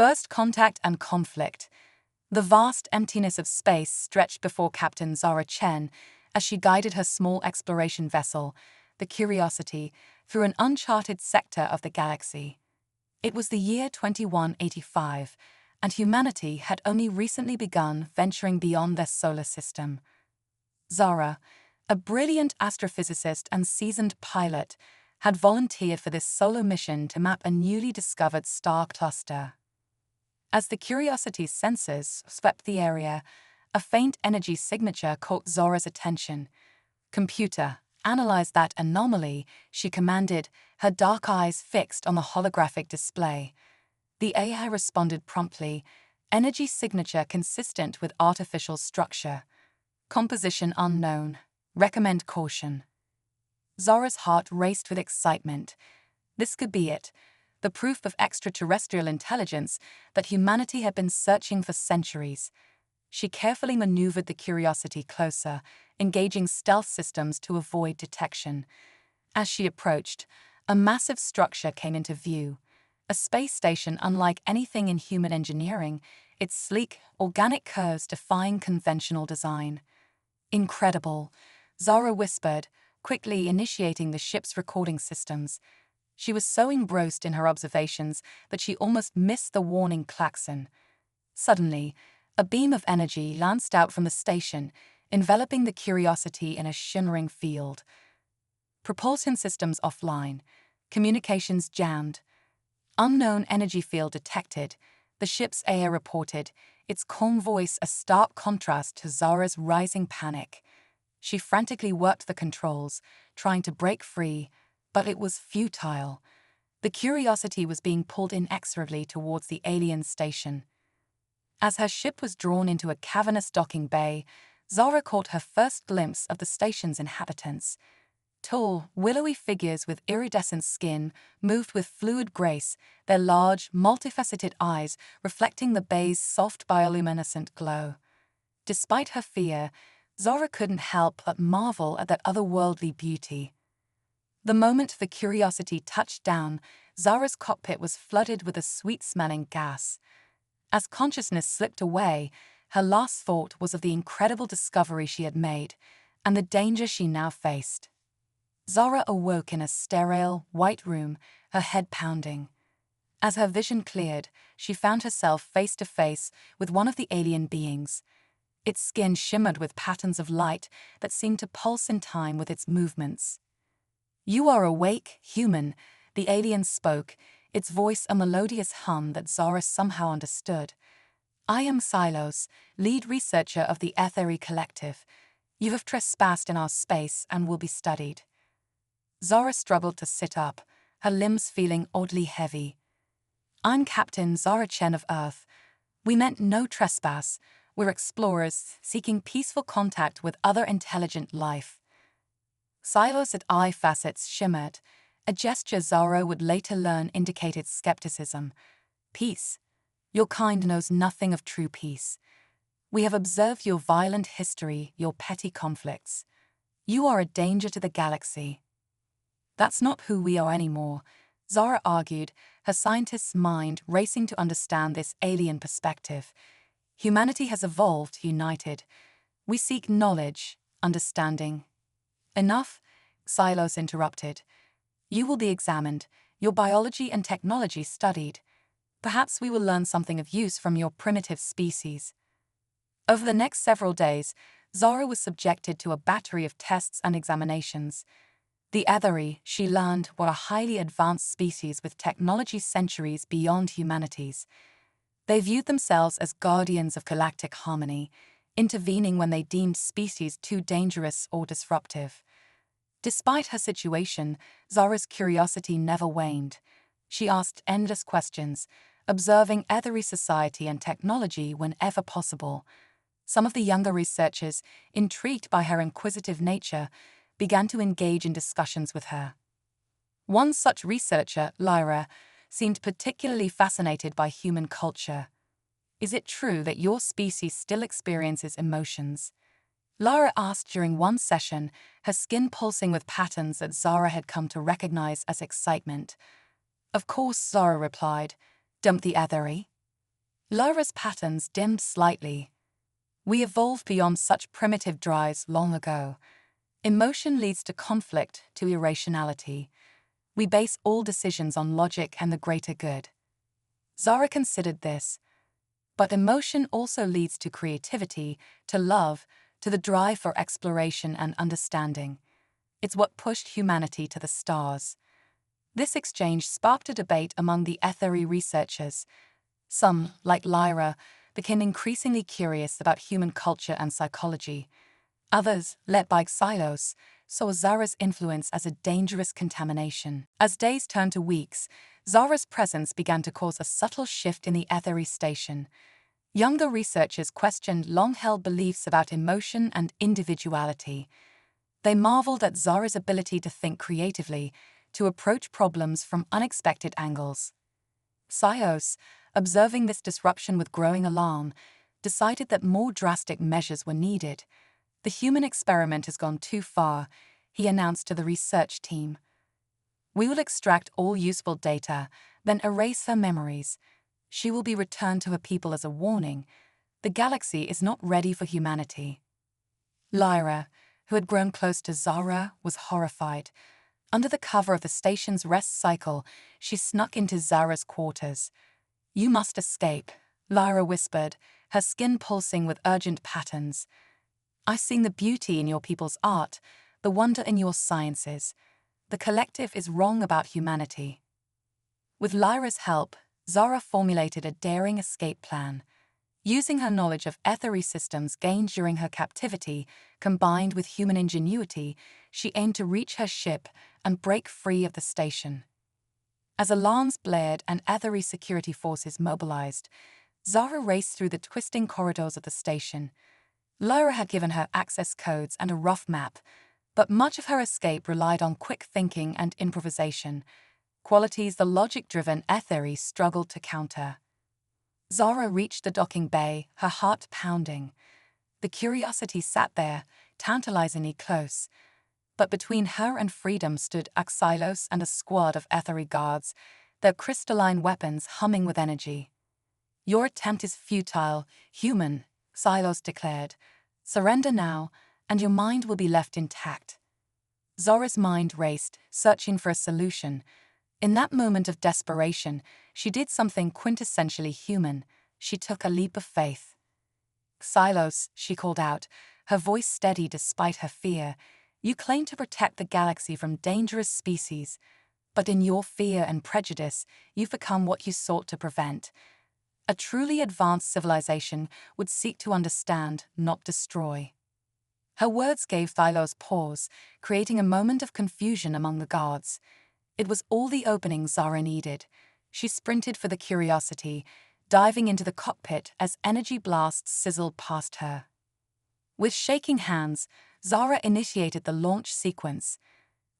First contact and conflict. The vast emptiness of space stretched before Captain Zara Chen as she guided her small exploration vessel, the Curiosity, through an uncharted sector of the galaxy. It was the year 2185, and humanity had only recently begun venturing beyond their solar system. Zara, a brilliant astrophysicist and seasoned pilot, had volunteered for this solo mission to map a newly discovered star cluster. As the Curiosity's sensors swept the area, a faint energy signature caught Zara's attention. "Computer, analyze that anomaly," she commanded, her dark eyes fixed on the holographic display. The AI responded promptly, energy signature consistent with artificial structure. Composition unknown. Recommend caution. Zara's heart raced with excitement. This could be it, the proof of extraterrestrial intelligence that humanity had been searching for centuries. She carefully maneuvered the Curiosity closer, engaging stealth systems to avoid detection. As she approached, a massive structure came into view. A space station unlike anything in human engineering, its sleek, organic curves defying conventional design. "Incredible," Zara whispered, quickly initiating the ship's recording systems. She was so engrossed in her observations that she almost missed the warning klaxon. Suddenly, a beam of energy lanced out from the station, enveloping the Curiosity in a shimmering field. Propulsion systems offline. Communications jammed. Unknown energy field detected, the ship's AI reported, its calm voice a stark contrast to Zara's rising panic. She frantically worked the controls, trying to break free, but it was futile. The Curiosity was being pulled inexorably towards the alien station. As her ship was drawn into a cavernous docking bay, Zara caught her first glimpse of the station's inhabitants. Tall, willowy figures with iridescent skin moved with fluid grace, their large, multifaceted eyes reflecting the bay's soft bioluminescent glow. Despite her fear, Zara couldn't help but marvel at that otherworldly beauty. The moment the Curiosity touched down, Zara's cockpit was flooded with a sweet-smelling gas. As consciousness slipped away, her last thought was of the incredible discovery she had made and the danger she now faced. Zara awoke in a sterile, white room, her head pounding. As her vision cleared, she found herself face to face with one of the alien beings. Its skin shimmered with patterns of light that seemed to pulse in time with its movements. "You are awake, human," the alien spoke, its voice a melodious hum that Zara somehow understood. "I am Silos, lead researcher of the HFY Collective. You have trespassed in our space and will be studied." Zara struggled to sit up, her limbs feeling oddly heavy. "I'm Captain Zara Chen of Earth. We meant no trespass. We're explorers seeking peaceful contact with other intelligent life." Silos' eye facets shimmered, a gesture Zara would later learn indicated skepticism. "Peace? Your kind knows nothing of true peace. We have observed your violent history, your petty conflicts. You are a danger to the galaxy." "That's not who we are anymore," Zara argued, her scientist's mind racing to understand this alien perspective. "Humanity has evolved, united. We seek knowledge, understanding." "Enough," Silos interrupted. "You will be examined, your biology and technology studied. Perhaps we will learn something of use from your primitive species." Over the next several days, Zara was subjected to a battery of tests and examinations. The HFY, she learned, were a highly advanced species with technology centuries beyond humanity's. They viewed themselves as guardians of galactic harmony, intervening when they deemed species too dangerous or disruptive. Despite her situation, Zara's curiosity never waned. She asked endless questions, observing HFY society and technology whenever possible. Some of the younger researchers, intrigued by her inquisitive nature, began to engage in discussions with her. One such researcher, Lyra, seemed particularly fascinated by human culture. "Is it true that your species still experiences emotions?" Lara asked during one session, her skin pulsing with patterns that Zara had come to recognize as excitement. "Of course," Zara replied. "Dump the HFY." Lyra's patterns dimmed slightly. We evolved beyond such primitive drives long ago. Emotion leads to conflict, to irrationality. We base all decisions on logic and the greater good. Zara considered this. But emotion also leads to creativity, to love, to the drive for exploration and understanding. It's what pushed humanity to the stars. This exchange sparked a debate among the Ethery researchers. Some, like Lyra, became increasingly curious about human culture and psychology. Others, led by Xylos, saw Zara's influence as a dangerous contamination. As days turned to weeks, Zara's presence began to cause a subtle shift in the Ethery station. Younger researchers questioned long-held beliefs about emotion and individuality. They marveled at Zara's ability to think creatively, to approach problems from unexpected angles. Xylos, observing this disruption with growing alarm, decided that more drastic measures were needed. The human experiment has gone too far, he announced to the research team. We will extract all useful data, then erase her memories. She will be returned to her people as a warning. The galaxy is not ready for humanity. Lyra, who had grown close to Zara, was horrified. Under the cover of the station's rest cycle, she snuck into Zara's quarters. "You must escape," Lyra whispered, her skin pulsing with urgent patterns. "I've seen the beauty in your people's art, the wonder in your sciences. The collective is wrong about humanity." With Lyra's help, Zara formulated a daring escape plan. Using her knowledge of Ethery systems gained during her captivity, combined with human ingenuity, she aimed to reach her ship and break free of the station. As alarms blared and Ethery security forces mobilized, Zara raced through the twisting corridors of the station. Lyra had given her access codes and a rough map, but much of her escape relied on quick thinking and improvisation, qualities the logic-driven Ethery struggled to counter. Zara reached the docking bay, her heart pounding. The Curiosity sat there, tantalizingly close. But between her and freedom stood Xylos and a squad of Ethery guards, their crystalline weapons humming with energy. "Your attempt is futile, human," Xylos declared. "Surrender now, and your mind will be left intact." Zara's mind raced, searching for a solution. In that moment of desperation, she did something quintessentially human. She took a leap of faith. "Xylos," she called out, her voice steady despite her fear, "you claim to protect the galaxy from dangerous species, but in your fear and prejudice, you've become what you sought to prevent. A truly advanced civilization would seek to understand, not destroy." Her words gave Xylos pause, creating a moment of confusion among the guards. It was all the opening Zara needed. She sprinted for the Curiosity, diving into the cockpit as energy blasts sizzled past her. With shaking hands, Zara initiated the launch sequence.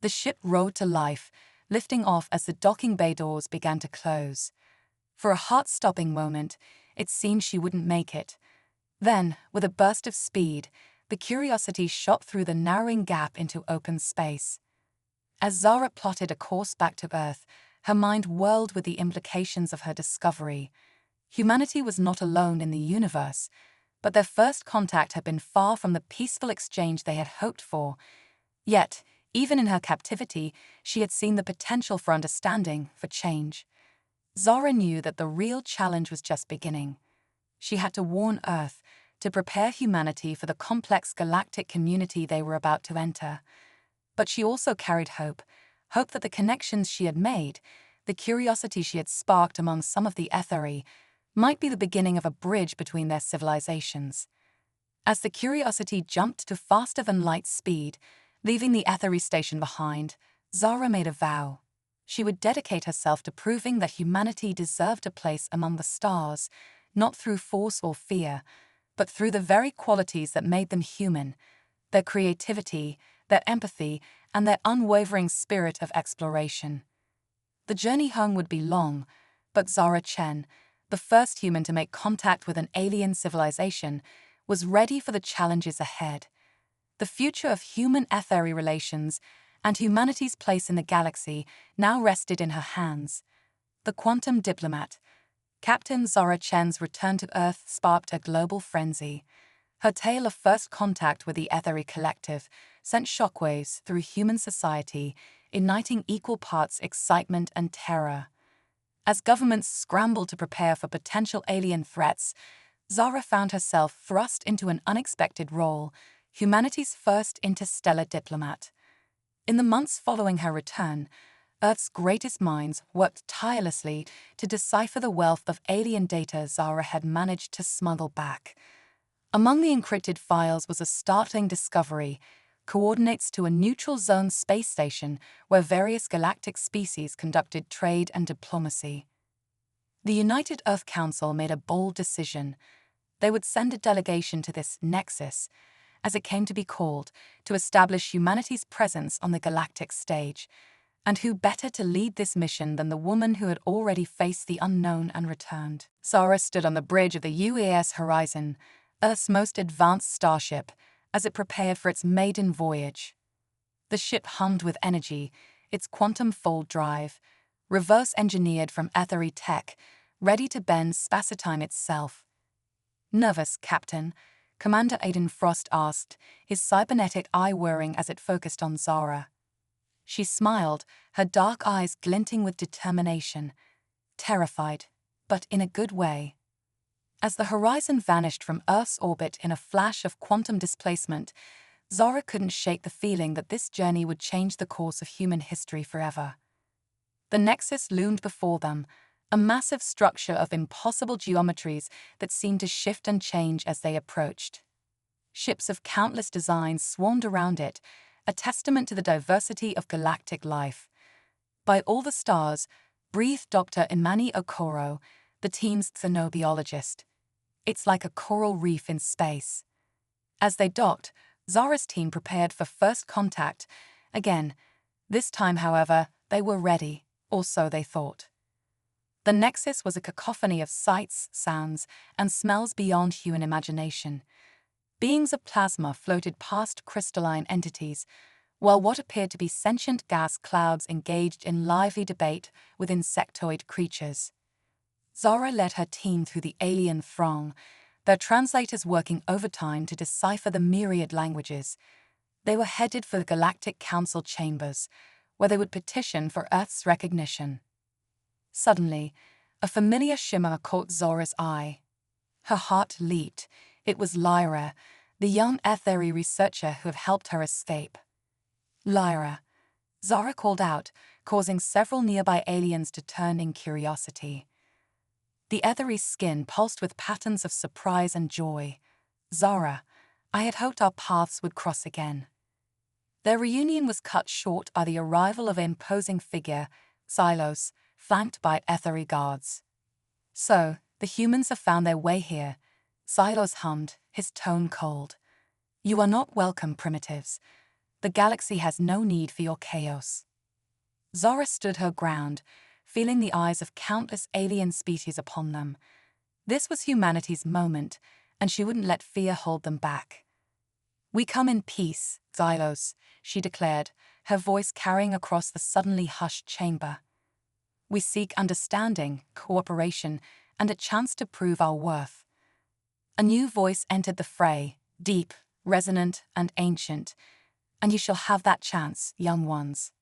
The ship roared to life, lifting off as the docking bay doors began to close. For a heart-stopping moment, it seemed she wouldn't make it. Then, with a burst of speed, the Curiosity shot through the narrowing gap into open space. As Zara plotted a course back to Earth, her mind whirled with the implications of her discovery. Humanity was not alone in the universe, but their first contact had been far from the peaceful exchange they had hoped for. Yet, even in her captivity, she had seen the potential for understanding, for change. Zara knew that the real challenge was just beginning. She had to warn Earth, to prepare humanity for the complex galactic community they were about to enter. But she also carried hope that the connections she had made, the curiosity she had sparked among some of the Ethery, might be the beginning of a bridge between their civilizations. As the Curiosity jumped to faster-than-light speed, leaving the Ethery station behind, Zara made a vow. She would dedicate herself to proving that humanity deserved a place among the stars, not through force or fear, but through the very qualities that made them human: their creativity, their empathy, and their unwavering spirit of exploration. The journey home would be long, but Zara Chen, the first human to make contact with an alien civilization, was ready for the challenges ahead. The future of human-Ethery relations and humanity's place in the galaxy now rested in her hands. The quantum diplomat. Captain Zora Chen's return to Earth sparked a global frenzy. Her tale of first contact with the Ethery Collective sent shockwaves through human society, igniting equal parts excitement and terror. As governments scrambled to prepare for potential alien threats, Zara found herself thrust into an unexpected role, humanity's first interstellar diplomat. In the months following her return, Earth's greatest minds worked tirelessly to decipher the wealth of alien data Zara had managed to smuggle back. Among the encrypted files was a startling discovery: coordinates to a neutral zone space station where various galactic species conducted trade and diplomacy. The United Earth Council made a bold decision. They would send a delegation to this Nexus, as it came to be called, to establish humanity's presence on the galactic stage. And who better to lead this mission than the woman who had already faced the unknown and returned? Zara stood on the bridge of the UAS Horizon, Earth's most advanced starship, as it prepared for its maiden voyage. The ship hummed with energy, its quantum fold drive, reverse-engineered from ethery tech, ready to bend space-time itself. "Nervous, Captain?" Commander Aiden Frost asked, his cybernetic eye whirring as it focused on Zara. She smiled, her dark eyes glinting with determination. Terrified, but in a good way. As the horizon vanished from Earth's orbit in a flash of quantum displacement, Zara couldn't shake the feeling that this journey would change the course of human history forever. The Nexus loomed before them, a massive structure of impossible geometries that seemed to shift and change as they approached. Ships of countless designs swarmed around it, a testament to the diversity of galactic life. "By all the stars," breathed Dr. Imani Okoro, the team's xenobiologist. "It's like a coral reef in space." As they docked, Zara's team prepared for first contact. Again, this time, however, they were ready, or so they thought. The Nexus was a cacophony of sights, sounds, and smells beyond human imagination. Beings of plasma floated past crystalline entities, while what appeared to be sentient gas clouds engaged in lively debate with insectoid creatures. Zara led her team through the alien throng, their translators working overtime to decipher the myriad languages. They were headed for the Galactic Council chambers, where they would petition for Earth's recognition. Suddenly, a familiar shimmer caught Zora's eye. Her heart leaped. It was Lyra, the young ethery researcher who had helped her escape. "Lyra," Zara called out, causing several nearby aliens to turn in curiosity. The ethery skin pulsed with patterns of surprise and joy. "Zara, I had hoped our paths would cross again." Their reunion was cut short by the arrival of an imposing figure, Xylos, flanked by ethery guards. "So, the humans have found their way here," Xylos hummed, his tone cold. "You are not welcome, primitives. The galaxy has no need for your chaos." Zara stood her ground, feeling the eyes of countless alien species upon them. This was humanity's moment, and she wouldn't let fear hold them back. "We come in peace, Xylos," she declared, her voice carrying across the suddenly hushed chamber. "We seek understanding, cooperation, and a chance to prove our worth." A new voice entered the fray, deep, resonant, and ancient. "And you shall have that chance, young ones."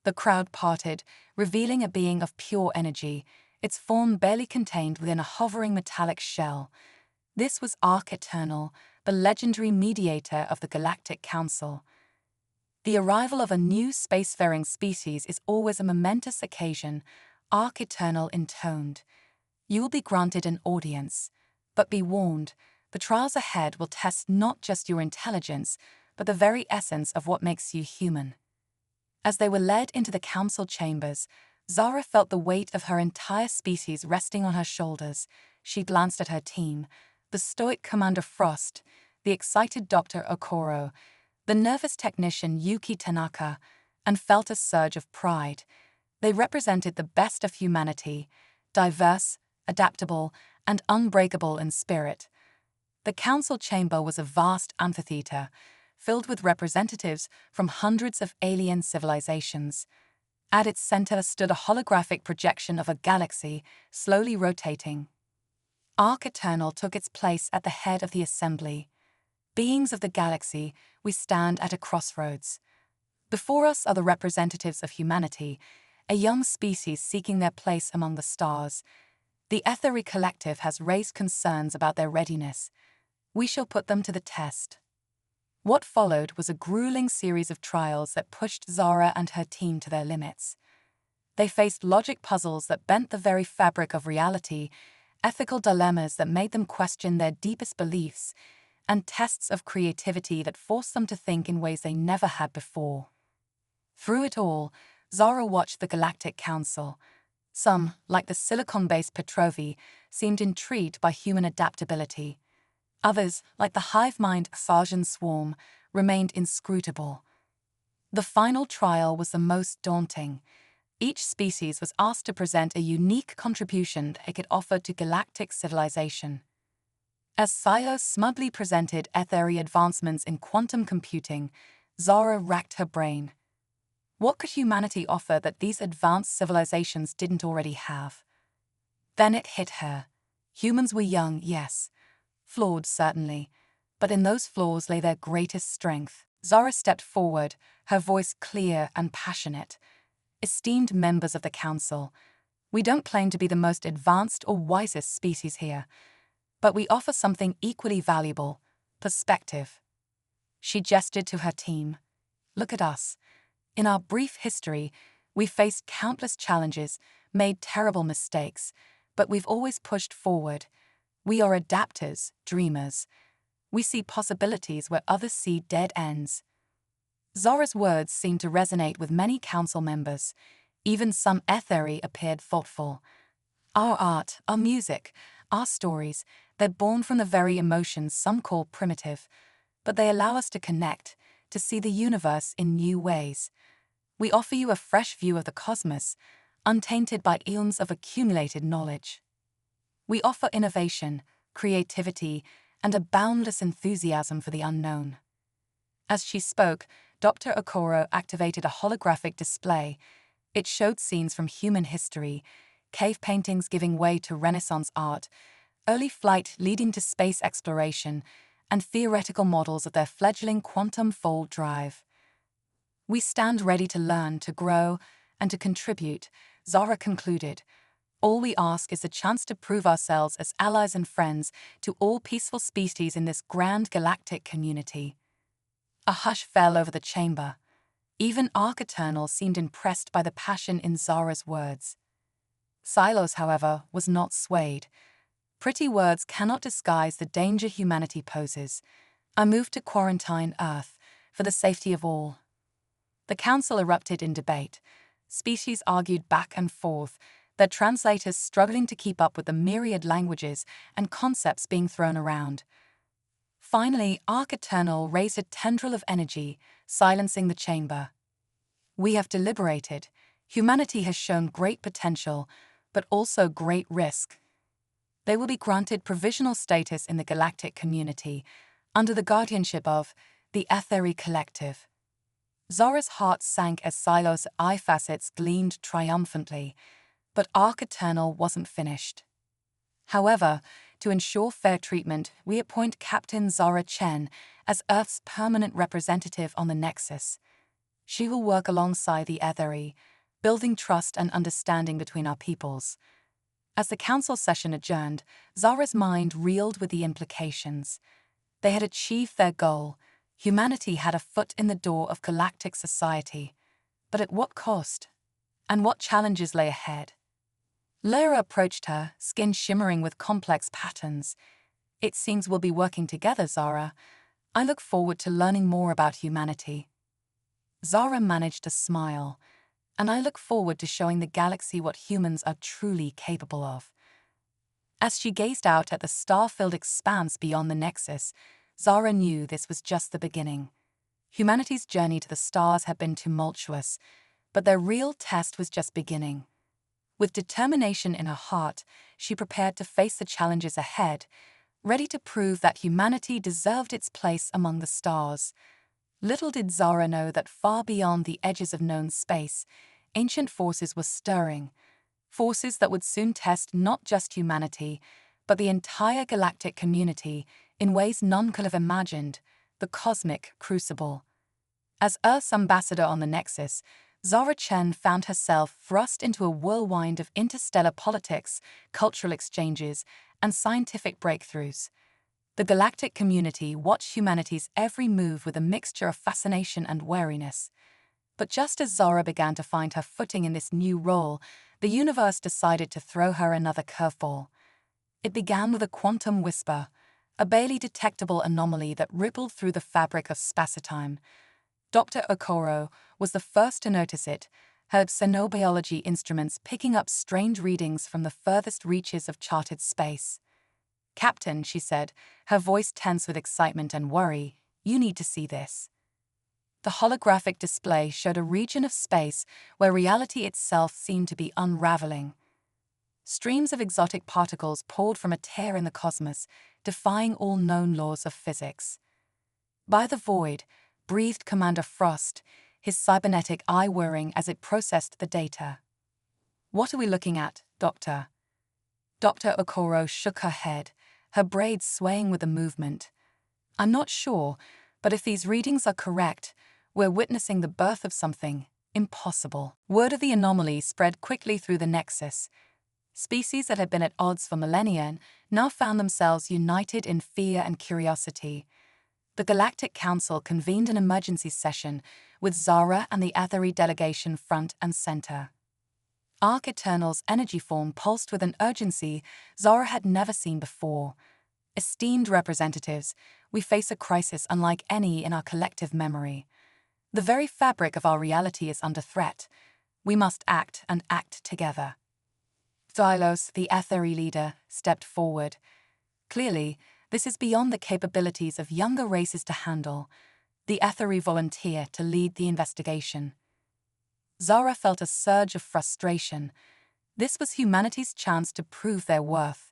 The crowd parted, revealing a being of pure energy, its form barely contained within a hovering metallic shell. This was Arc Eternal, the legendary mediator of the Galactic Council. The arrival of a new spacefaring species is always a momentous occasion, Arc Eternal intoned. "You will be granted an audience. But be warned, the trials ahead will test not just your intelligence, but the very essence of what makes you human." As they were led into the council chambers, Zara felt the weight of her entire species resting on her shoulders. She glanced at her team, the stoic Commander Frost, the excited Dr. Okoro, the nervous technician Yuki Tanaka, and felt a surge of pride. They represented the best of humanity, diverse, adaptable, and unbreakable in spirit. The council chamber was a vast amphitheater, filled with representatives from hundreds of alien civilizations. At its center stood a holographic projection of a galaxy, slowly rotating. Arc Eternal took its place at the head of the assembly. Beings of the galaxy, we stand at a crossroads. Before us are the representatives of humanity, a young species seeking their place among the stars. The HFY Collective has raised concerns about their readiness. We shall put them to the test. What followed was a grueling series of trials that pushed Zara and her team to their limits. They faced logic puzzles that bent the very fabric of reality, ethical dilemmas that made them question their deepest beliefs, and tests of creativity that forced them to think in ways they never had before. Through it all, Zara watched the Galactic Council. Some, like the silicon-based Petrovi, seemed intrigued by human adaptability. Others, like the hive-mind Sarjan swarm, remained inscrutable. The final trial was the most daunting. Each species was asked to present a unique contribution they could offer to galactic civilization. As Silos smugly presented HFY advancements in quantum computing, Zara racked her brain. What could humanity offer that these advanced civilizations didn't already have? Then it hit her. Humans were young, yes. Flawed, certainly. But in those flaws lay their greatest strength. Zara stepped forward, her voice clear and passionate. Esteemed members of the Council, we don't claim to be the most advanced or wisest species here, but we offer something equally valuable: perspective. She gestured to her team. Look at us. In our brief history, we've faced countless challenges, made terrible mistakes, but we've always pushed forward. We are adapters, dreamers. We see possibilities where others see dead ends. Zara's words seemed to resonate with many council members. Even some HFY appeared thoughtful. Our art, our music, our stories, they're born from the very emotions some call primitive, but they allow us to connect, to see the universe in new ways. We offer you a fresh view of the cosmos, untainted by eons of accumulated knowledge. We offer innovation, creativity, and a boundless enthusiasm for the unknown. As she spoke, Dr. Okoro activated a holographic display. It showed scenes from human history, cave paintings giving way to Renaissance art, early flight leading to space exploration, and theoretical models of their fledgling quantum fold drive. We stand ready to learn, to grow, and to contribute, Zara concluded. All we ask is the chance to prove ourselves as allies and friends to all peaceful species in this grand galactic community. A hush fell over the chamber. Even Arc Eternal seemed impressed by the passion in Zara's words. Silos, however, was not swayed. Pretty words cannot disguise the danger humanity poses. I moved to quarantine Earth for the safety of all. The council erupted in debate. Species argued back and forth, their translators struggling to keep up with the myriad languages and concepts being thrown around. Finally, Arc Eternal raised a tendril of energy, silencing the chamber. We have deliberated. Humanity has shown great potential, but also great risk. They will be granted provisional status in the galactic community, under the guardianship of the HFY Collective. Zara's heart sank as Silo's eye facets gleamed triumphantly, but Arc Eternal wasn't finished. However, to ensure fair treatment, we appoint Captain Zara Chen as Earth's permanent representative on the Nexus. She will work alongside the HFY, building trust and understanding between our peoples. As the council session adjourned, Zara's mind reeled with the implications. They had achieved their goal. Humanity had a foot in the door of galactic society. But at what cost? And what challenges lay ahead? Lyra approached her, skin shimmering with complex patterns. It seems we'll be working together, Zara. I look forward to learning more about humanity. Zara managed to smile. And I look forward to showing the galaxy what humans are truly capable of. As she gazed out at the star-filled expanse beyond the Nexus, Zara knew this was just the beginning. Humanity's journey to the stars had been tumultuous, but their real test was just beginning. With determination in her heart, she prepared to face the challenges ahead, ready to prove that humanity deserved its place among the stars. Little did Zara know that far beyond the edges of known space, ancient forces were stirring, forces that would soon test not just humanity, but the entire galactic community in ways none could have imagined, the cosmic crucible. As Earth's ambassador on the Nexus, Zara Chen found herself thrust into a whirlwind of interstellar politics, cultural exchanges, and scientific breakthroughs. The galactic community watched humanity's every move with a mixture of fascination and wariness. But just as Zara began to find her footing in this new role, the universe decided to throw her another curveball. It began with a quantum whisper, a barely detectable anomaly that rippled through the fabric of spacetime. Dr. Okoro was the first to notice it, her xenobiology instruments picking up strange readings from the furthest reaches of charted space. "Captain," she said, her voice tense with excitement and worry, "you need to see this." The holographic display showed a region of space where reality itself seemed to be unraveling. Streams of exotic particles poured from a tear in the cosmos, defying all known laws of physics. "By the void," breathed Commander Frost, his cybernetic eye whirring as it processed the data. "What are we looking at, Doctor?" Dr. Okoro shook her head, her braids swaying with the movement. "I'm not sure, but if these readings are correct, we're witnessing the birth of something impossible." Word of the anomaly spread quickly through the Nexus. Species that had been at odds for millennia now found themselves united in fear and curiosity. The Galactic Council convened an emergency session, with Zara and the Aetheri delegation front and center. Arc Eternal's energy form pulsed with an urgency Zara had never seen before. "Esteemed representatives, we face a crisis unlike any in our collective memory. The very fabric of our reality is under threat. We must act and act together." Xylos, the Aetheri leader, stepped forward. "Clearly, this is beyond the capabilities of younger races to handle." The Aetheri volunteered to lead the investigation. Zara felt a surge of frustration. This was humanity's chance to prove their worth.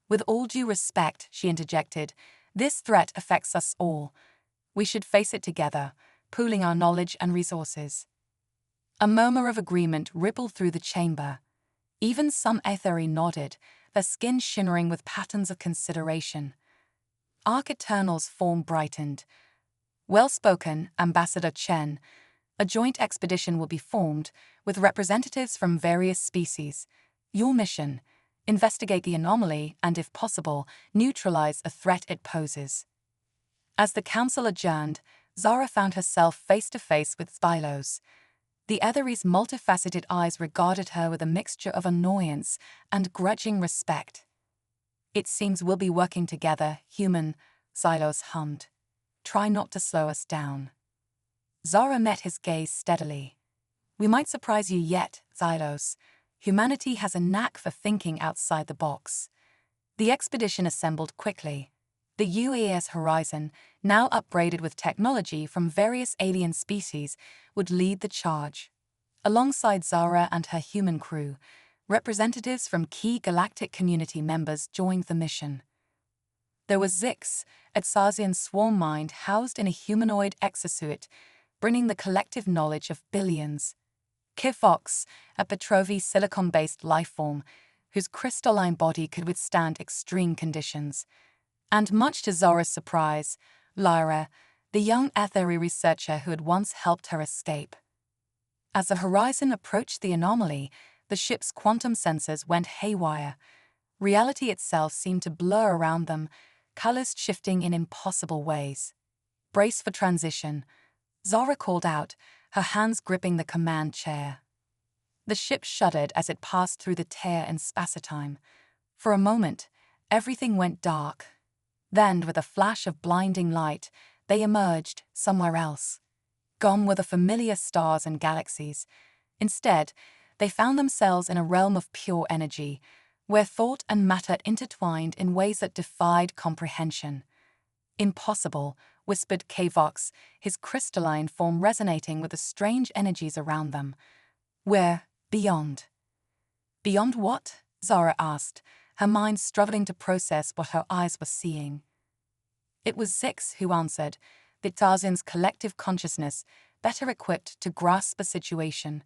"With all due respect," she interjected, "this threat affects us all. We should face it together, pooling our knowledge and resources." A murmur of agreement rippled through the chamber. Even some Aetheri nodded, their skin shimmering with patterns of consideration. Arc Eternal's form brightened. "Well spoken, Ambassador Chen. A joint expedition will be formed, with representatives from various species. Your mission: investigate the anomaly and, if possible, neutralize a threat it poses." As the council adjourned, Zara found herself face-to-face with Xylos. The Aetheri's multifaceted eyes regarded her with a mixture of annoyance and grudging respect. "It seems we'll be working together, human," Xylos hummed. "Try not to slow us down." Zara met his gaze steadily. "We might surprise you yet, Xylos. Humanity has a knack for thinking outside the box." The expedition assembled quickly. The UAS Horizon, now upgraded with technology from various alien species, would lead the charge. Alongside Zara and her human crew, representatives from key galactic community members joined the mission. There was Zix, a Tsazian swarm mind housed in a humanoid exosuit, bringing the collective knowledge of billions. Kifox, a Petrovi silicon-based lifeform, whose crystalline body could withstand extreme conditions. And much to Zara's surprise, Lyra, the young Aetheri researcher who had once helped her escape. As the Horizon approached the anomaly, the ship's quantum sensors went haywire. Reality itself seemed to blur around them, colors shifting in impossible ways. "Brace for transition," Zara called out, her hands gripping the command chair. The ship shuddered as it passed through the tear in spacetime. For a moment, everything went dark. Then, with a flash of blinding light, they emerged somewhere else. Gone were the familiar stars and galaxies. Instead, they found themselves in a realm of pure energy, where thought and matter intertwined in ways that defied comprehension. "Impossible," whispered Kavox, his crystalline form resonating with the strange energies around them. "We're beyond." "Beyond what?" Zara asked, her mind struggling to process what her eyes were seeing. It was Zix who answered, the Tsazian's collective consciousness, better equipped to grasp the situation.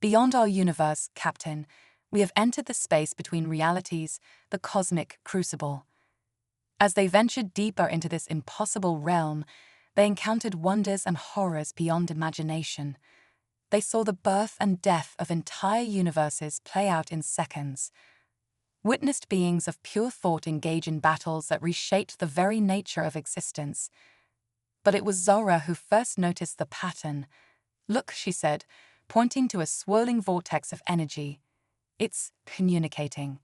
Beyond our universe, Captain, we have entered the space between realities, the cosmic crucible. As they ventured deeper into this impossible realm, they encountered wonders and horrors beyond imagination. They saw the birth and death of entire universes play out in seconds, witnessed beings of pure thought engage in battles that reshaped the very nature of existence. But it was Zora who first noticed the pattern. "Look," she said, pointing to a swirling vortex of energy. "It's communicating."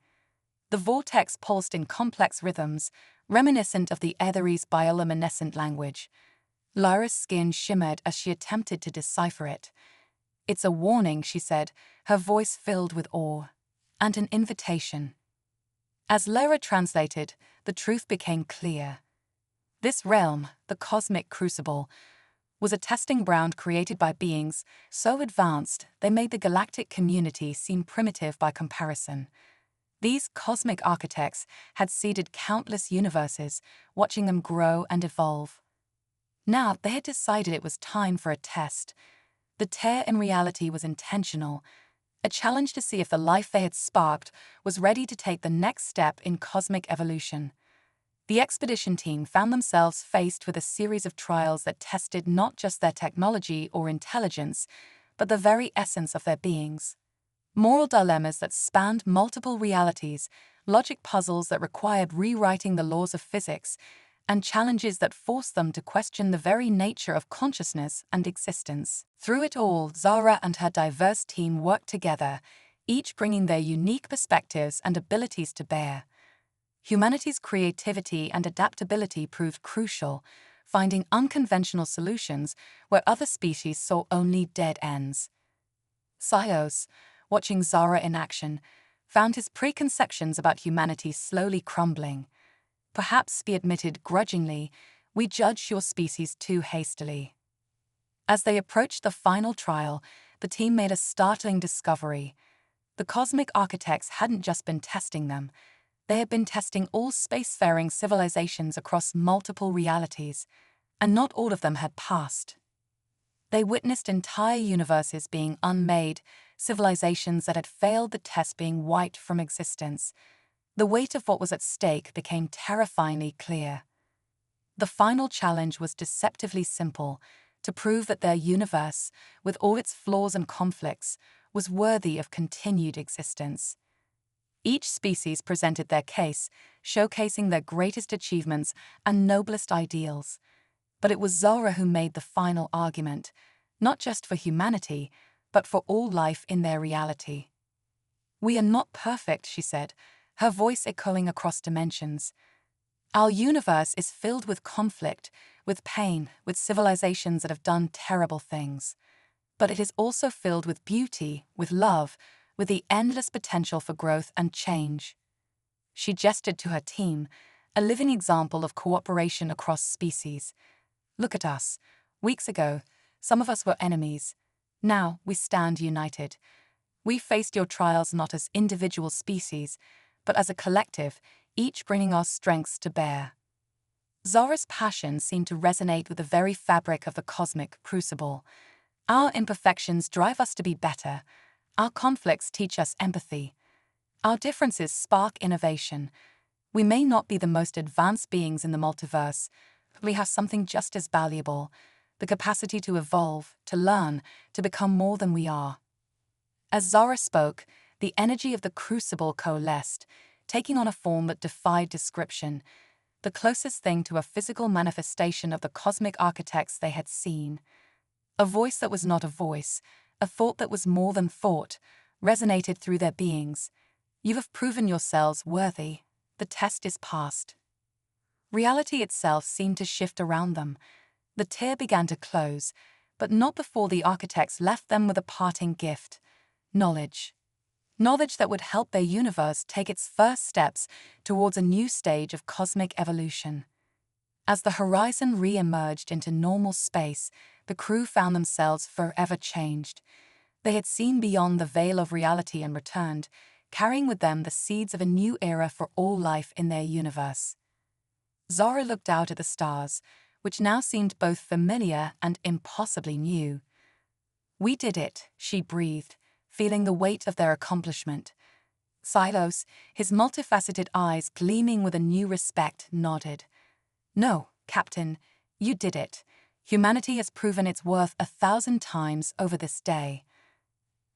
The vortex pulsed in complex rhythms, reminiscent of the Ethere's bioluminescent language. Lyra's skin shimmered as she attempted to decipher it. "It's a warning," she said, her voice filled with awe. "And an invitation." As Lyra translated, the truth became clear. This realm, the cosmic crucible, was a testing ground created by beings so advanced they made the galactic community seem primitive by comparison. These cosmic architects had seeded countless universes, watching them grow and evolve. Now they had decided it was time for a test. The tear in reality was intentional, a challenge to see if the life they had sparked was ready to take the next step in cosmic evolution. The expedition team found themselves faced with a series of trials that tested not just their technology or intelligence, but the very essence of their beings. Moral dilemmas that spanned multiple realities, logic puzzles that required rewriting the laws of physics, and challenges that forced them to question the very nature of consciousness and existence. Through it all, Zara and her diverse team worked together, each bringing their unique perspectives and abilities to bear. Humanity's creativity and adaptability proved crucial, finding unconventional solutions where other species saw only dead ends. Sios, watching Zara in action, found his preconceptions about humanity slowly crumbling. "Perhaps," he admitted grudgingly, "we judge your species too hastily." As they approached the final trial, the team made a startling discovery. The cosmic architects hadn't just been testing them, they had been testing all spacefaring civilizations across multiple realities, and not all of them had passed. They witnessed entire universes being unmade, civilizations that had failed the test being wiped from existence. The weight of what was at stake became terrifyingly clear. The final challenge was deceptively simple: to prove that their universe, with all its flaws and conflicts, was worthy of continued existence. Each species presented their case, showcasing their greatest achievements and noblest ideals. But it was Zara who made the final argument, not just for humanity, but for all life in their reality. "We are not perfect," she said, her voice echoing across dimensions. "Our universe is filled with conflict, with pain, with civilizations that have done terrible things. But it is also filled with beauty, with love, with the endless potential for growth and change." She gestured to her team, a living example of cooperation across species. "Look at us. Weeks ago, some of us were enemies. Now we stand united. We faced your trials not as individual species, but as a collective, each bringing our strengths to bear." Zara's passion seemed to resonate with the very fabric of the cosmic crucible. "Our imperfections drive us to be better. Our conflicts teach us empathy. Our differences spark innovation. We may not be the most advanced beings in the multiverse, but we have something just as valuable: the capacity to evolve, to learn, to become more than we are." As Zara spoke, the energy of the crucible coalesced, taking on a form that defied description, the closest thing to a physical manifestation of the cosmic architects they had seen. A voice that was not a voice, a thought that was more than thought, resonated through their beings. "You have proven yourselves worthy. The test is passed." Reality itself seemed to shift around them. The tear began to close, but not before the architects left them with a parting gift: knowledge. Knowledge that would help their universe take its first steps towards a new stage of cosmic evolution. As the horizon re-emerged into normal space, the crew found themselves forever changed. They had seen beyond the veil of reality and returned, carrying with them the seeds of a new era for all life in their universe. Zara looked out at the stars, which now seemed both familiar and impossibly new. "We did it," she breathed, feeling the weight of their accomplishment. Silos, his multifaceted eyes gleaming with a new respect, nodded. "No, Captain, you did it. Humanity has proven its worth 1,000 times over this day."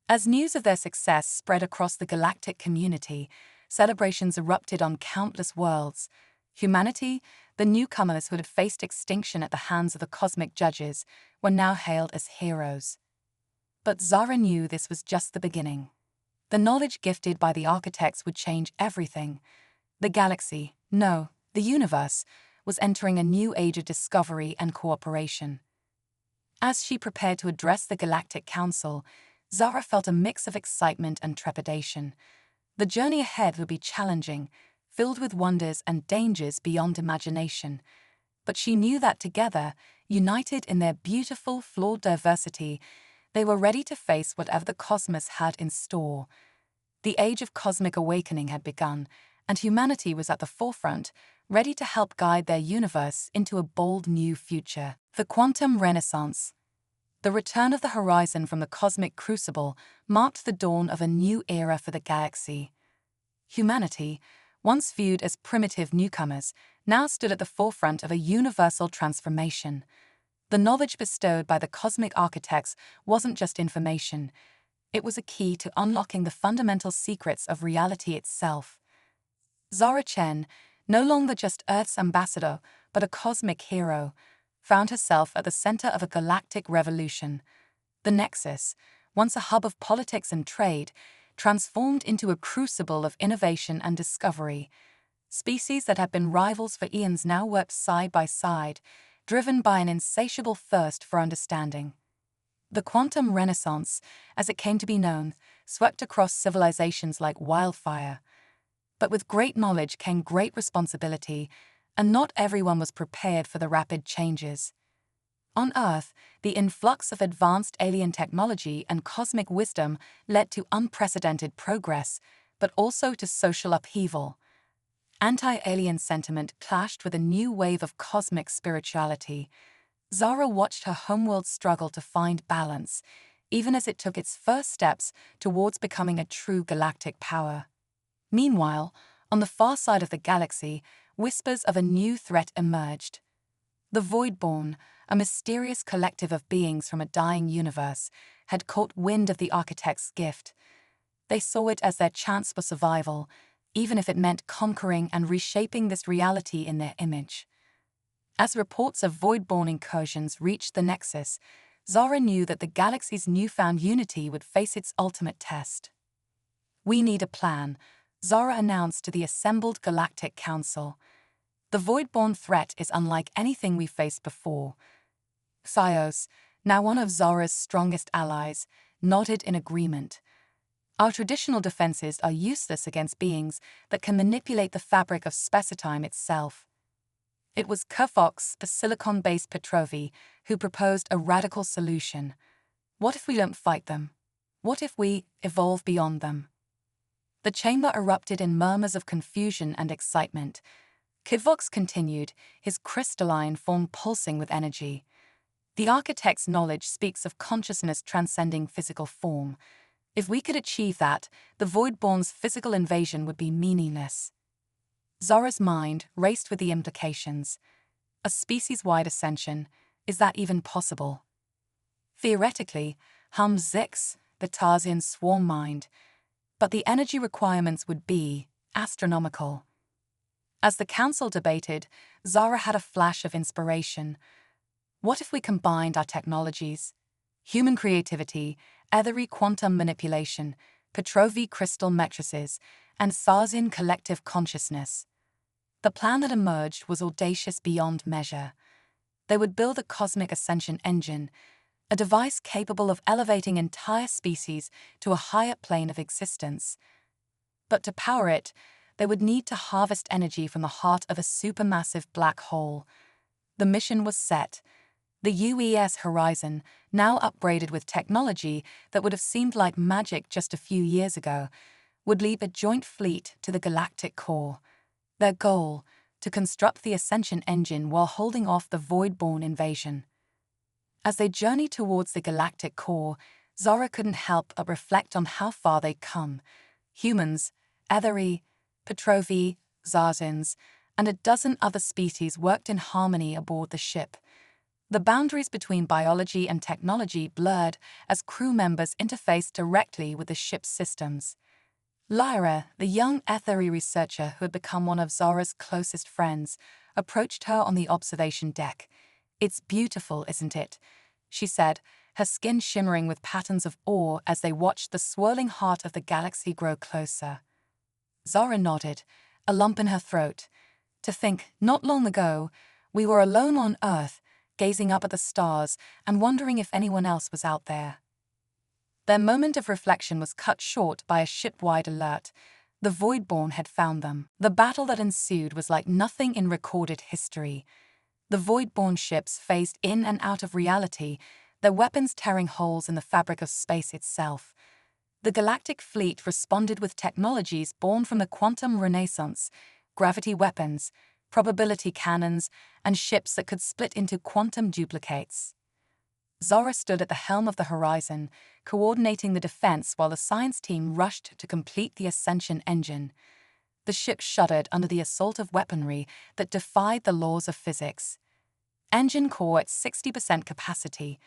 As news of their success spread across the galactic community, celebrations erupted on countless worlds. Humanity, the newcomers who had faced extinction at the hands of the cosmic judges, were now hailed as heroes. But Zara knew this was just the beginning. The knowledge gifted by the architects would change everything. The galaxy, no, the universe, was entering a new age of discovery and cooperation. As she prepared to address the Galactic Council, Zara felt a mix of excitement and trepidation. The journey ahead would be challenging, filled with wonders and dangers beyond imagination. But she knew that together, united in their beautiful, flawed diversity, they were ready to face whatever the cosmos had in store. The age of cosmic awakening had begun, and humanity was at the forefront, ready to help guide their universe into a bold new future. The Quantum Renaissance. The return of the horizon from the cosmic crucible marked the dawn of a new era for the galaxy. Humanity, once viewed as primitive newcomers, now stood at the forefront of a universal transformation. The knowledge bestowed by the cosmic architects wasn't just information. It was a key to unlocking the fundamental secrets of reality itself. Zara Chen, no longer just Earth's ambassador, but a cosmic hero, found herself at the center of a galactic revolution. The Nexus, once a hub of politics and trade, transformed into a crucible of innovation and discovery. Species that had been rivals for eons now worked side by side, driven by an insatiable thirst for understanding. The Quantum Renaissance, as it came to be known, swept across civilizations like wildfire. But with great knowledge came great responsibility, and not everyone was prepared for the rapid changes. On Earth, the influx of advanced alien technology and cosmic wisdom led to unprecedented progress, but also to social upheaval. Anti-alien sentiment clashed with a new wave of cosmic spirituality. Zara watched her homeworld struggle to find balance, even as it took its first steps towards becoming a true galactic power. Meanwhile, on the far side of the galaxy, whispers of a new threat emerged. The Voidborn, a mysterious collective of beings from a dying universe, had caught wind of the architect's gift. They saw it as their chance for survival, even if it meant conquering and reshaping this reality in their image. As reports of Voidborn incursions reached the Nexus, Zara knew that the galaxy's newfound unity would face its ultimate test. "We need a plan," Zara announced to the assembled Galactic Council. "The Voidborn threat is unlike anything we've faced before." Sios, now one of Zara's strongest allies, nodded in agreement. "Our traditional defenses are useless against beings that can manipulate the fabric of space-time itself." It was Kerfox, the silicon-based Petrovi, who proposed a radical solution. "What if we don't fight them? What if we evolve beyond them?" The chamber erupted in murmurs of confusion and excitement. Kidvox continued, his crystalline form pulsing with energy. "The architect's knowledge speaks of consciousness transcending physical form. If we could achieve that, the Voidborn's physical invasion would be meaningless." Zara's mind raced with the implications. A species-wide ascension, is that even possible? Theoretically, Zix, the Tarsian swarm mind, but the energy requirements would be astronomical. As the council debated, Zara had a flash of inspiration. What if we combined our technologies? Human creativity, ethery quantum manipulation, Petrovi crystal matrices, and Sarsian collective consciousness. The plan that emerged was audacious beyond measure. They would build a cosmic ascension engine, a device capable of elevating entire species to a higher plane of existence. But to power it, they would need to harvest energy from the heart of a supermassive black hole. The mission was set. The UES Horizon, now upgraded with technology that would have seemed like magic just a few years ago, would lead a joint fleet to the galactic core. Their goal, to construct the ascension engine while holding off the Voidborn invasion. As they journeyed towards the galactic core, Zara couldn't help but reflect on how far they'd come. Humans, Etheri, Petrovi, Zarzins, and a dozen other species worked in harmony aboard the ship. The boundaries between biology and technology blurred as crew members interfaced directly with the ship's systems. Lyra, the young Etheri researcher who had become one of Zara's closest friends, approached her on the observation deck. "It's beautiful, isn't it?" she said, her skin shimmering with patterns of awe as they watched the swirling heart of the galaxy grow closer. Zara nodded, a lump in her throat. To think, not long ago, we were alone on Earth, gazing up at the stars and wondering if anyone else was out there. Their moment of reflection was cut short by a ship-wide alert. The Voidborn had found them. The battle that ensued was like nothing in recorded history. The Voidborn ships phased in and out of reality, their weapons tearing holes in the fabric of space itself. The Galactic fleet responded with technologies born from the quantum renaissance, gravity weapons, probability cannons, and ships that could split into quantum duplicates. Zara stood at the helm of the Horizon, coordinating the defense while the science team rushed to complete the Ascension engine. The ship shuddered under the assault of weaponry that defied the laws of physics. Engine core at 60% capacity.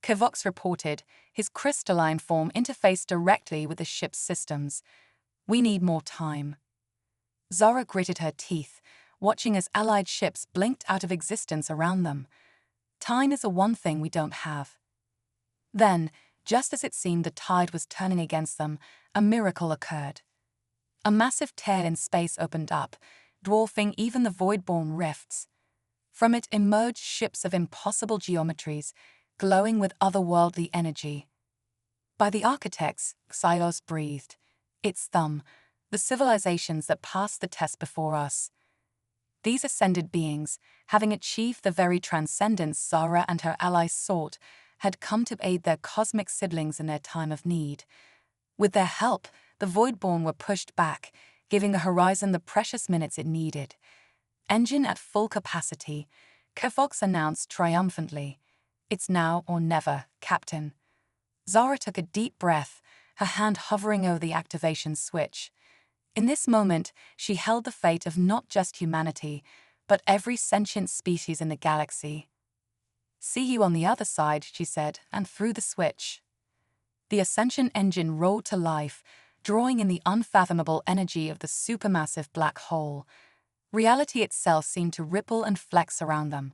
Kivox reported, his crystalline form interfaced directly with the ship's systems. "We need more time." Zara gritted her teeth, watching as allied ships blinked out of existence around them. Time is the one thing we don't have. Then, just as it seemed the tide was turning against them, a miracle occurred. A massive tear in space opened up, dwarfing even the Voidborn rifts. From it emerged ships of impossible geometries, glowing with otherworldly energy. By the architects, Xylos breathed. "It's them, the civilizations that passed the test before us." These ascended beings, having achieved the very transcendence Zara and her allies sought, had come to aid their cosmic siblings in their time of need. With their help, the Voidborn were pushed back, giving the Horizon the precious minutes it needed. Engine at full capacity, Kivox announced triumphantly. "It's now or never, Captain." Zara took a deep breath, her hand hovering over the activation switch. In this moment, she held the fate of not just humanity, but every sentient species in the galaxy. "See you on the other side," she said, and threw the switch. The Ascension engine roared to life, drawing in the unfathomable energy of the supermassive black hole. Reality itself seemed to ripple and flex around them.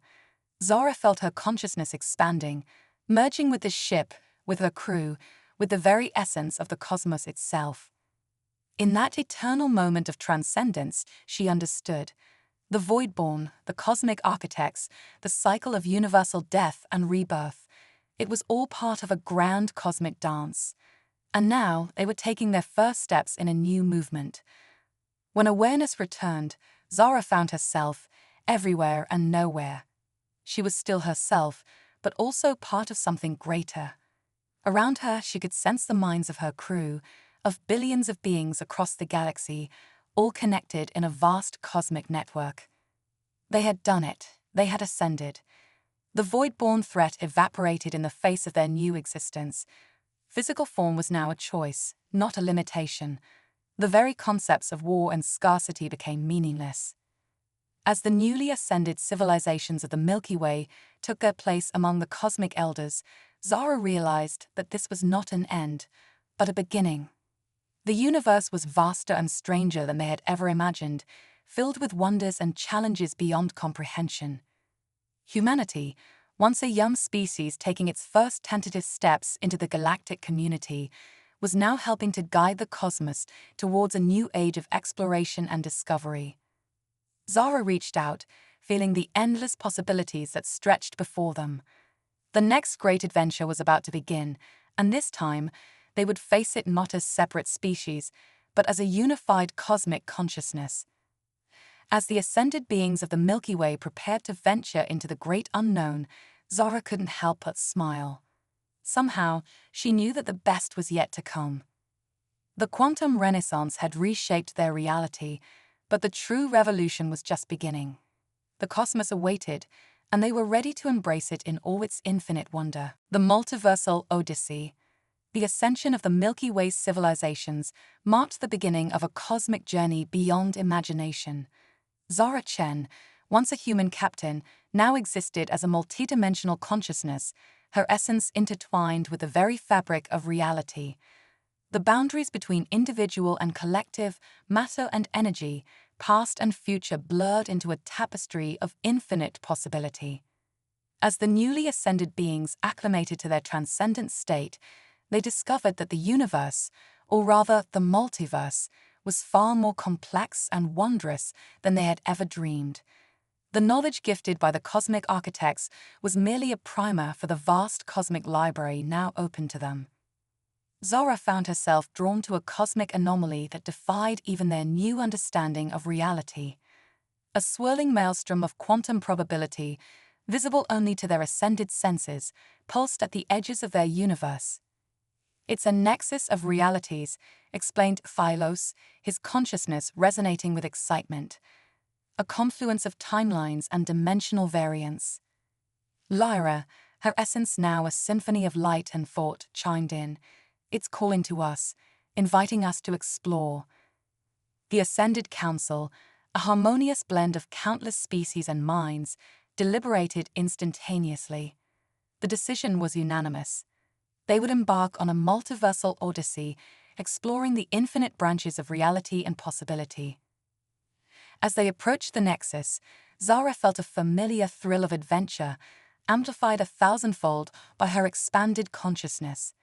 Zara felt her consciousness expanding, merging with the ship, with her crew, with the very essence of the cosmos itself. In that eternal moment of transcendence, she understood. The Voidborn, the cosmic architects, the cycle of universal death and rebirth. It was all part of a grand cosmic dance. And now they were taking their first steps in a new movement. When awareness returned, Zara found herself everywhere and nowhere. She was still herself, but also part of something greater. Around her, she could sense the minds of her crew, of billions of beings across the galaxy, all connected in a vast cosmic network. They had done it. They had ascended. The Voidborn threat evaporated in the face of their new existence. Physical form was now a choice, not a limitation. The very concepts of war and scarcity became meaningless. As the newly ascended civilizations of the Milky Way took their place among the cosmic elders, Zara realized that this was not an end, but a beginning. The universe was vaster and stranger than they had ever imagined, filled with wonders and challenges beyond comprehension. Humanity, once a young species taking its first tentative steps into the galactic community, was now helping to guide the cosmos towards a new age of exploration and discovery. Zara reached out, feeling the endless possibilities that stretched before them. The next great adventure was about to begin, and this time, they would face it not as separate species, but as a unified cosmic consciousness. As the ascended beings of the Milky Way prepared to venture into the great unknown, Zara couldn't help but smile. Somehow, she knew that the best was yet to come. The quantum renaissance had reshaped their reality, but the true revolution was just beginning. The cosmos awaited, and they were ready to embrace it in all its infinite wonder. The Multiversal Odyssey. The ascension of the Milky Way civilizations marked the beginning of a cosmic journey beyond imagination. Zara Chen, once a human captain, now existed as a multidimensional consciousness, her essence intertwined with the very fabric of reality. The boundaries between individual and collective, matter and energy, past and future blurred into a tapestry of infinite possibility. As the newly ascended beings acclimated to their transcendent state, they discovered that the universe, or rather the multiverse, was far more complex and wondrous than they had ever dreamed. The knowledge gifted by the cosmic architects was merely a primer for the vast cosmic library now open to them. Zara found herself drawn to a cosmic anomaly that defied even their new understanding of reality. A swirling maelstrom of quantum probability, visible only to their ascended senses, pulsed at the edges of their universe. "It's a nexus of realities," explained Phylos, his consciousness resonating with excitement. "A confluence of timelines and dimensional variance." Lyra, her essence now a symphony of light and thought, chimed in. "It's calling to us, inviting us to explore." The Ascended Council, a harmonious blend of countless species and minds, deliberated instantaneously. The decision was unanimous. They would embark on a multiversal odyssey, exploring the infinite branches of reality and possibility. As they approached the Nexus, Zara felt a familiar thrill of adventure, amplified 1,000-fold by her expanded consciousness.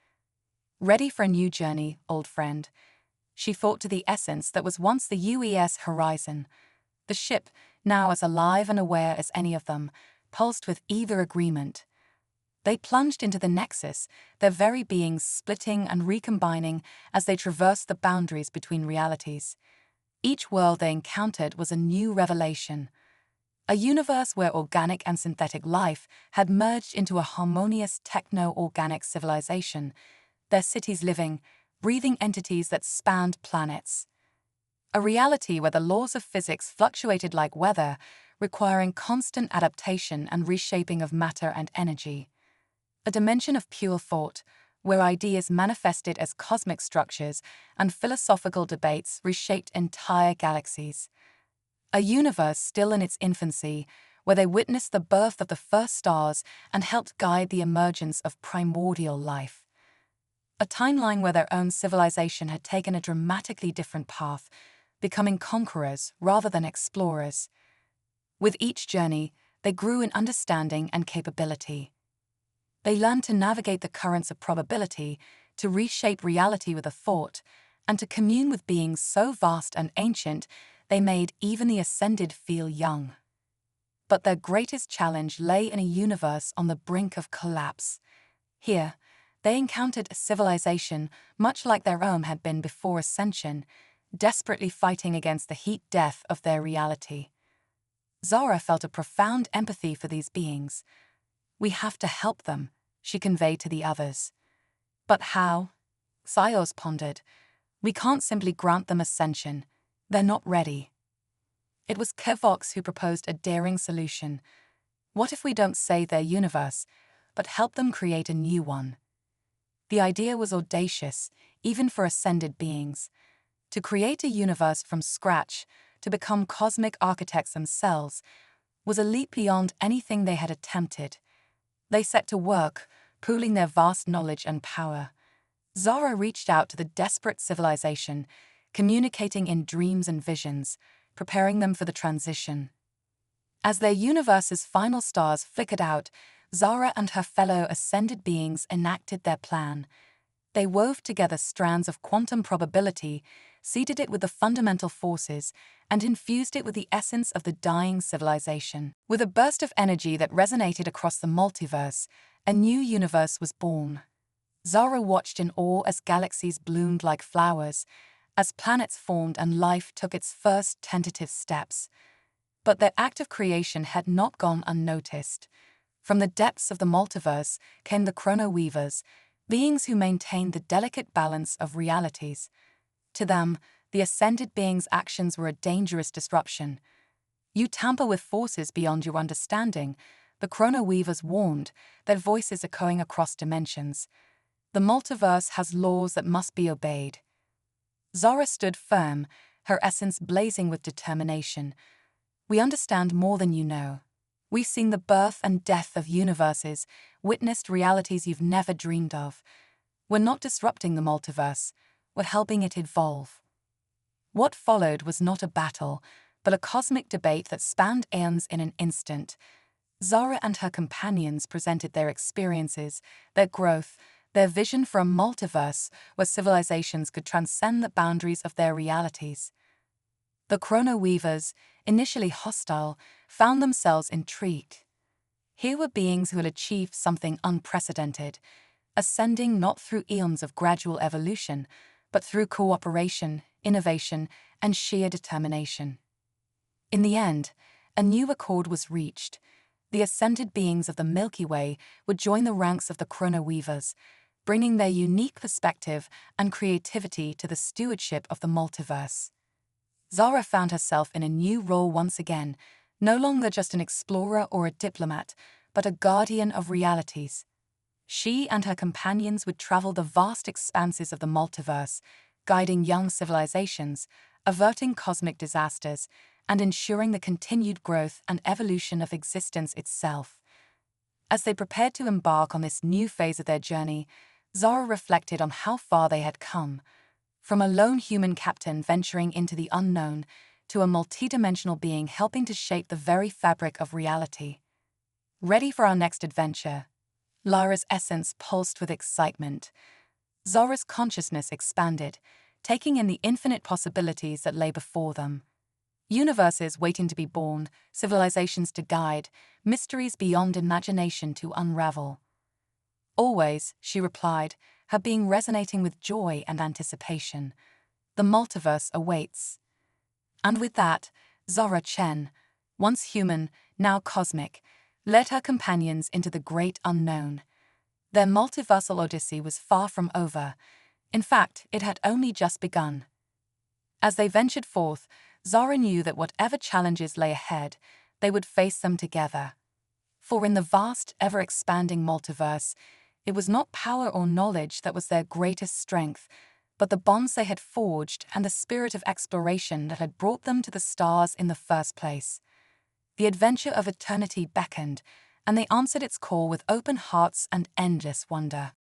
"Ready for a new journey, old friend?" she thought to the essence that was once the UES Horizon. The ship, now as alive and aware as any of them, pulsed with eager agreement. They plunged into the Nexus, their very beings splitting and recombining as they traversed the boundaries between realities. Each world they encountered was a new revelation. A universe where organic and synthetic life had merged into a harmonious techno-organic civilization, their cities living, breathing entities that spanned planets. A reality where the laws of physics fluctuated like weather, requiring constant adaptation and reshaping of matter and energy. A dimension of pure thought, where ideas manifested as cosmic structures and philosophical debates reshaped entire galaxies. A universe still in its infancy, where they witnessed the birth of the first stars and helped guide the emergence of primordial life. A timeline where their own civilization had taken a dramatically different path, becoming conquerors rather than explorers. With each journey, they grew in understanding and capability. They learned to navigate the currents of probability, to reshape reality with a thought, and to commune with beings so vast and ancient they made even the ascended feel young. But their greatest challenge lay in a universe on the brink of collapse. Here, they encountered a civilization much like their own had been before ascension, desperately fighting against the heat death of their reality. Zara felt a profound empathy for these beings. "We have to help them," she conveyed to the others. "But how?" Phylos pondered. "We can't simply grant them ascension. They're not ready." It was Kevox who proposed a daring solution. "What if we don't save their universe, but help them create a new one?" The idea was audacious, even for ascended beings. To create a universe from scratch, to become cosmic architects themselves, was a leap beyond anything they had attempted. They set to work, pooling their vast knowledge and power. Zara reached out to the desperate civilization, communicating in dreams and visions, preparing them for the transition. As their universe's final stars flickered out, Zara and her fellow ascended beings enacted their plan. They wove together strands of quantum probability, seeded it with the fundamental forces, and infused it with the essence of the dying civilization. With a burst of energy that resonated across the multiverse, a new universe was born. Zara watched in awe as galaxies bloomed like flowers, as planets formed and life took its first tentative steps. But their act of creation had not gone unnoticed. From the depths of the multiverse came the chrono-weavers, beings who maintained the delicate balance of realities. To them, the ascended beings' actions were a dangerous disruption. "You tamper with forces beyond your understanding," the chrono-weavers warned, their voices echoing across dimensions. The multiverse has laws that must be obeyed. Zara stood firm, her essence blazing with determination. We understand more than you know. We've seen the birth and death of universes, witnessed realities you've never dreamed of. We're not disrupting the multiverse, we're helping it evolve. What followed was not a battle, but a cosmic debate that spanned aeons in an instant. Zara and her companions presented their experiences, their growth, their vision for a multiverse where civilizations could transcend the boundaries of their realities. The Chrono Weavers, initially hostile, found themselves intrigued. Here were beings who had achieved something unprecedented, ascending not through eons of gradual evolution, but through cooperation, innovation, and sheer determination. In the end, a new accord was reached. The ascended beings of the Milky Way would join the ranks of the Chrono Weavers, bringing their unique perspective and creativity to the stewardship of the multiverse. Zara found herself in a new role once again, no longer just an explorer or a diplomat, but a guardian of realities. She and her companions would travel the vast expanses of the multiverse, guiding young civilizations, averting cosmic disasters, and ensuring the continued growth and evolution of existence itself. As they prepared to embark on this new phase of their journey, Zara reflected on how far they had come. From a lone human captain venturing into the unknown to a multidimensional being helping to shape the very fabric of reality. Ready for our next adventure? Lara's essence pulsed with excitement. Zara's consciousness expanded, taking in the infinite possibilities that lay before them. Universes waiting to be born, civilizations to guide, mysteries beyond imagination to unravel. Always, she replied, her being resonating with joy and anticipation. The multiverse awaits. And with that, Zara Chen, once human, now cosmic, led her companions into the great unknown. Their multiversal odyssey was far from over. In fact, it had only just begun. As they ventured forth, Zara knew that whatever challenges lay ahead, they would face them together. For in the vast, ever-expanding multiverse, it was not power or knowledge that was their greatest strength, but the bonds they had forged and the spirit of exploration that had brought them to the stars in the first place. The adventure of eternity beckoned, and they answered its call with open hearts and endless wonder.